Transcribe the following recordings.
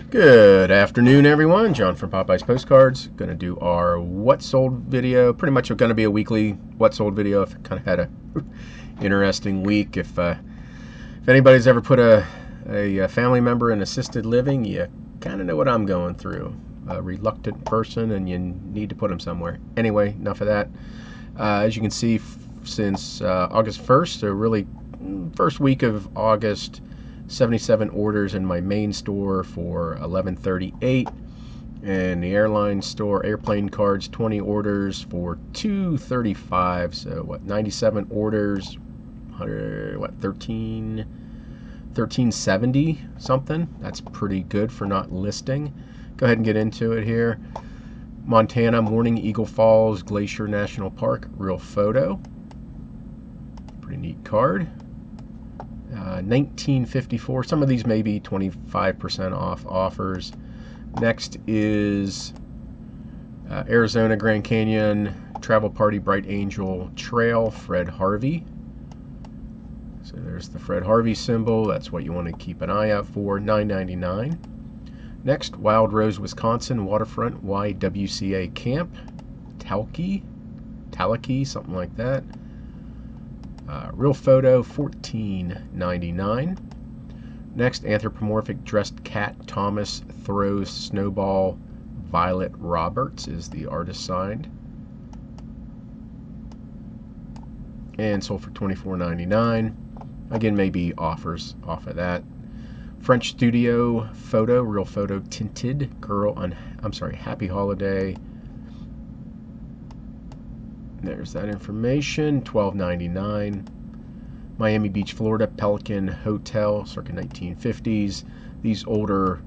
Good afternoon, everyone. John from Popeyes Postcards. Going to do our what sold video. Pretty much going to be a weekly what sold video. I've kind of had a interesting week. If anybody's ever put a family member in assisted living, you kind of know what I'm going through. A reluctant person, and you need to put them somewhere. Anyway, enough of that. As you can see, since August 1st, so really first week of August, 77 orders in my main store for $11.38, and the airline store, airplane cards, 20 orders for $2.35. So what, 97 orders, 1370 something. That's pretty good for not listing. Go ahead and get into it here. Montana, Morning Eagle Falls Glacier National Park, real photo. Pretty neat card. 1954. Some of these may be 25% off offers. Next is Arizona Grand Canyon Travel Party Bright Angel Trail, Fred Harvey. So there's the Fred Harvey symbol. That's what you want to keep an eye out for. $9.99. Next, Wild Rose, Wisconsin Waterfront YWCA Camp, Talkie, something like that. Real photo, $14.99. Next, anthropomorphic dressed cat Thomas throws snowball. Violet Roberts is the artist signed, and sold for $24.99. Again, maybe offers off of that. French Studio photo, real photo, tinted girl on, Happy Holiday. There's that information. $12.99. Miami Beach, Florida, Pelican Hotel, circa 1950s. These older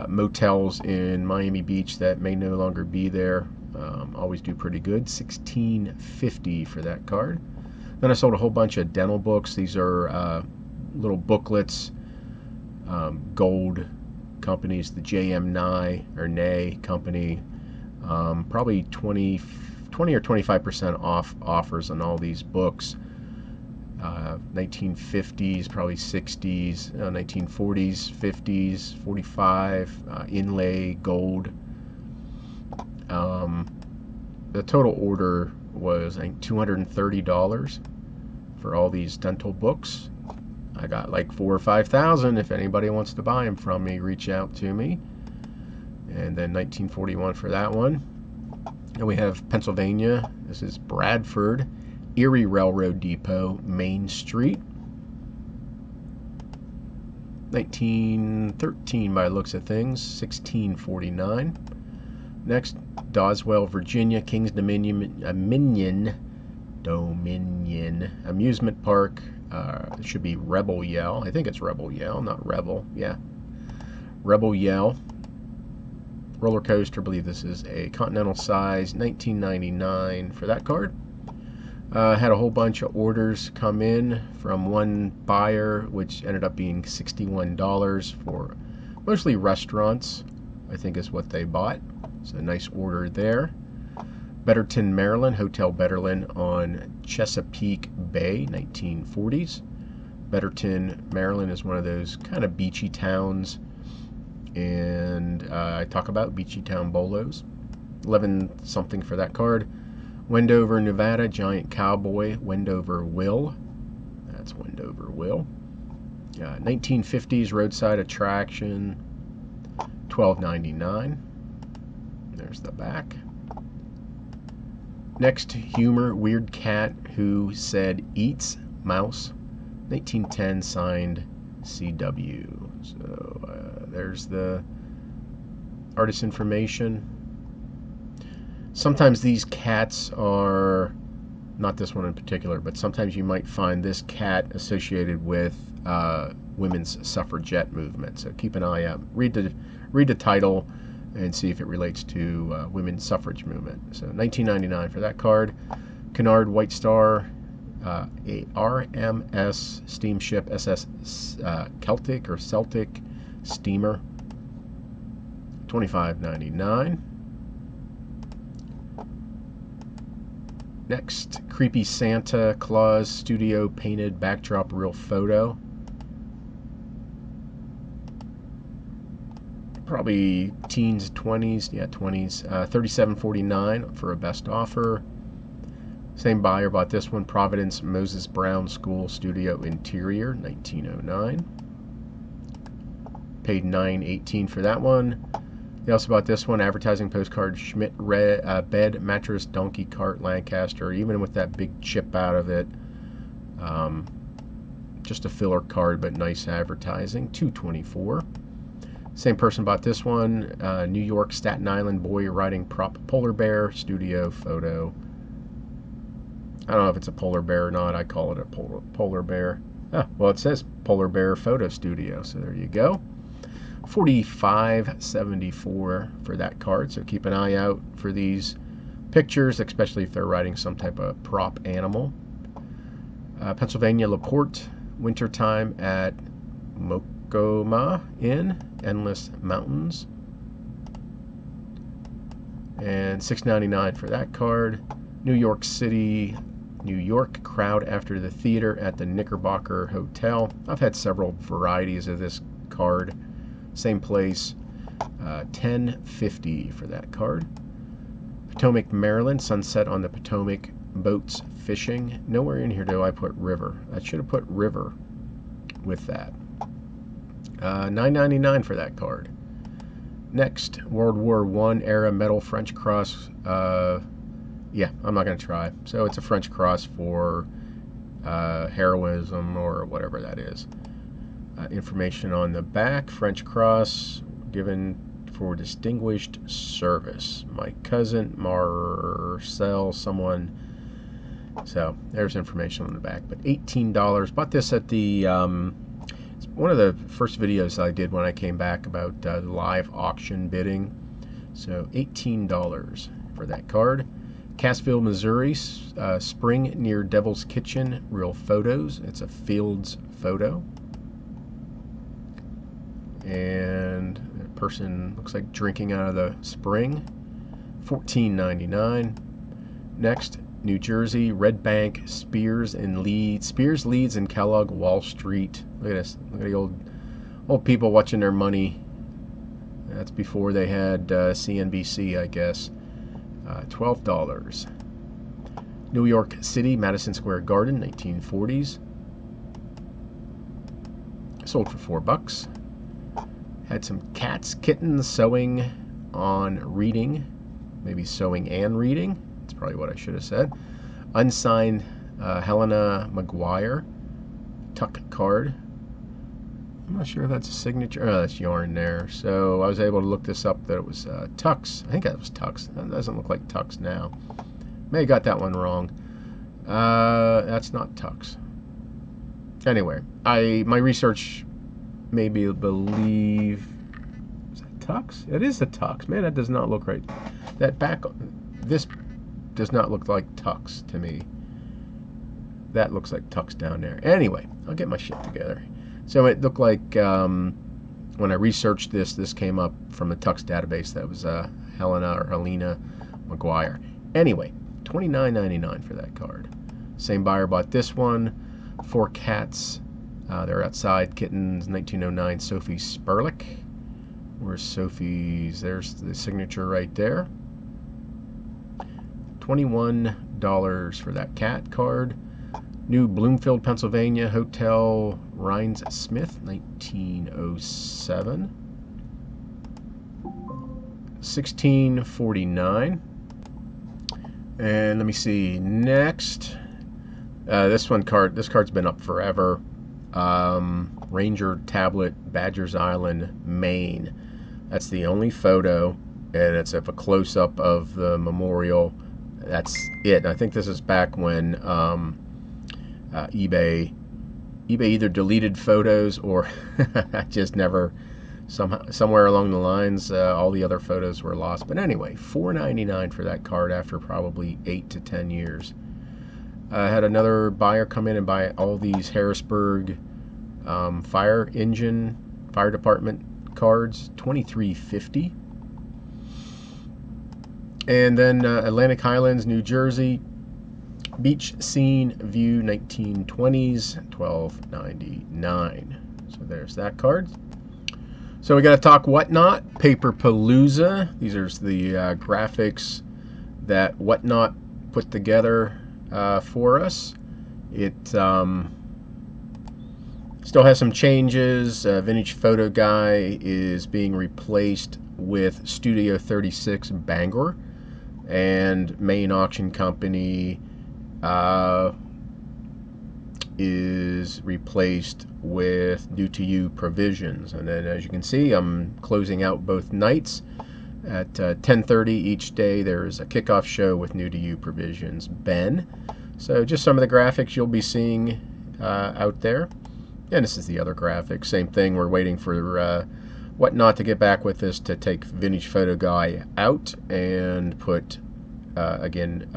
motels in Miami Beach that may no longer be there always do pretty good. $16.50 for that card. Then I sold a whole bunch of dental books. These are little booklets. Gold companies, the JM Nye company. Probably 20 or 25% off offers on all these books. 1950s, probably 60s, 1940s, 50s, 45, inlay gold. The total order was, I think, $230 for all these dental books. I got like 4,000 or 5,000. If anybody wants to buy them from me, reach out to me. And then 1941 for that one. And we have Pennsylvania. This is Bradford, Erie Railroad Depot, Main Street. 1913 by the looks of things, $16.49. Next, Doswell, Virginia, Kings Dominion Amusement Park. It should be Rebel Yell. I think it's Rebel Yell, not Rebel. Yeah, Rebel Yell. Roller coaster, I believe this is a continental size, $19.99 for that card. Had a whole bunch of orders come in from one buyer, which ended up being $61 for mostly restaurants, I think is what they bought. So a nice order there. Betterton, Maryland, Hotel Betterton on Chesapeake Bay, 1940s. Betterton, Maryland is one of those kind of beachy towns, and I talk about beachy town bolos. 11 something for that card. Wendover, Nevada, Giant Cowboy, Wendover Will. That's Wendover Will. 1950s roadside attraction, $12.99. There's the back. Next, humor, weird cat who said eats mouse, 1910, signed CW. So there's the artist information. Sometimes these cats are, not this one in particular, but sometimes you might find this cat associated with women's suffragette movement. So keep an eye out. Read the title and see if it relates to women's suffrage movement. So $19.99 for that card. Cunard White Star, a RMS steamship SS Celtic steamer, $25.99. Next, Creepy Santa Claus Studio Painted Backdrop Real Photo. probably teens, 20s, yeah, 20s. $37.49 for a best offer. Same buyer bought this one, Providence Moses Brown School Studio Interior, 1909. Paid $9.18 for that one. They also bought this one, Advertising Postcard Schmidt Bed Mattress Donkey Cart Lancaster, even with that big chip out of it. Just a filler card, but nice advertising, $2.24. Same person bought this one, New York Staten Island Boy Riding Prop Polar Bear Studio Photo. I don't know if it's a polar bear or not. I call it a polar bear. Ah, well, it says Polar Bear Photo Studio, so there you go. $45.74 for that card, so keep an eye out for these pictures, especially if they're riding some type of prop animal. Pennsylvania LaPorte, wintertime at Mokoma Inn, Endless Mountains. And $6.99 for that card. New York City, New York, crowd after the theater at the Knickerbocker Hotel. I've had several varieties of this card. Same place, $10.50 for that card. Potomac, Maryland, sunset on the Potomac, boats fishing. Nowhere in here do I put river. I should have put river with that. $9.99 for that card. Next, World War I era metal French cross. Yeah, I'm not going to try. So it's a French cross for heroism or whatever that is. Information on the back, French cross given for distinguished service. My cousin Marcel, someone. So there's information on the back. But $18. Bought this at the it's one of the first videos I did when I came back about live auction bidding. So $18 for that card. Cassville, Missouri, spring near Devil's Kitchen, real photos. It's a Fields photo. And the person looks like drinking out of the spring. $14.99. Next, New Jersey, Red Bank, Spears Leeds and Kellogg, Wall Street. Look at this. Look at the old people watching their money. That's before they had CNBC, I guess. $12. New York City, Madison Square Garden, 1940s. Sold for $4. Had some cats, kittens, sewing on reading. Maybe sewing and reading. That's probably what I should have said. Unsigned Helena McGuire tuck card. I'm not sure if that's a signature. Oh, that's yarn there. So I was able to look this up that it was Tux. I think that was Tux. That doesn't look like Tux now. May have got that one wrong. That's not Tux. Anyway, my research made me believe. Is that Tux? It is a Tux. Man, that does not look right. That back. This does not look like Tux to me. That looks like Tux down there. Anyway, I'll get my shit together. So it looked like when I researched this came up from the Tux database. That was Helena McGuire. Anyway, $29.99 for that card. Same buyer bought this one. 4 cats. They're outside. Kittens, 1909. Sophie Sperlich. Where's Sophie's? There's the signature right there. $21 for that cat card. New Bloomfield, Pennsylvania Hotel, Rhines Smith, 1907. $16.49. And let me see. Next, this card's been up forever. Ranger Tablet, Badgers Island, Maine. That's the only photo, and it's a close-up of the memorial. That's it. I think this is back when eBay either deleted photos or just never, somewhere along the lines, all the other photos were lost. But anyway, $4.99 for that card after probably 8 to 10 years. I had another buyer come in and buy all these Harrisburg fire department cards, $23.50. And then Atlantic Highlands, New Jersey, Beach Scene View, 1920s, $12.99. So there's that card. So we got to talk WhatNot, Paperpalooza. These are the graphics that WhatNot put together for us. It still has some changes. Vintage Photo Guy is being replaced with Studio 36 Bangor, and Main Auction Company is replaced with New to You Provisions. And then, as you can see, I'm closing out both nights at 10:30 each day. There's a kickoff show with New to You Provisions Ben. So just some of the graphics you'll be seeing out there. And this is the other graphic. Same thing. We're waiting for WhatNot to get back with us to take Vintage Photo Guy out and put again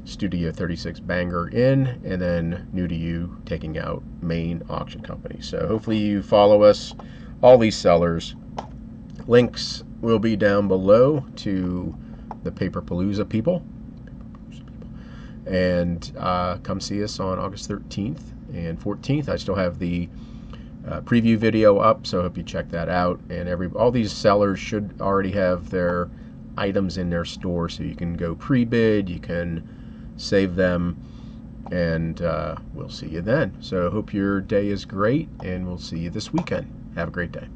Studio 36 Bangor in, and then New to You taking out Main Auction Company. So hopefully you follow us, all these sellers. Links will be down below to the Paperpalooza people. And come see us on August 13th and 14th. I still have the preview video up, so I hope you check that out. And all these sellers should already have their items in their store, so you can go pre-bid, you can save them, and we'll see you then. So I hope your day is great, and we'll see you this weekend. Have a great day.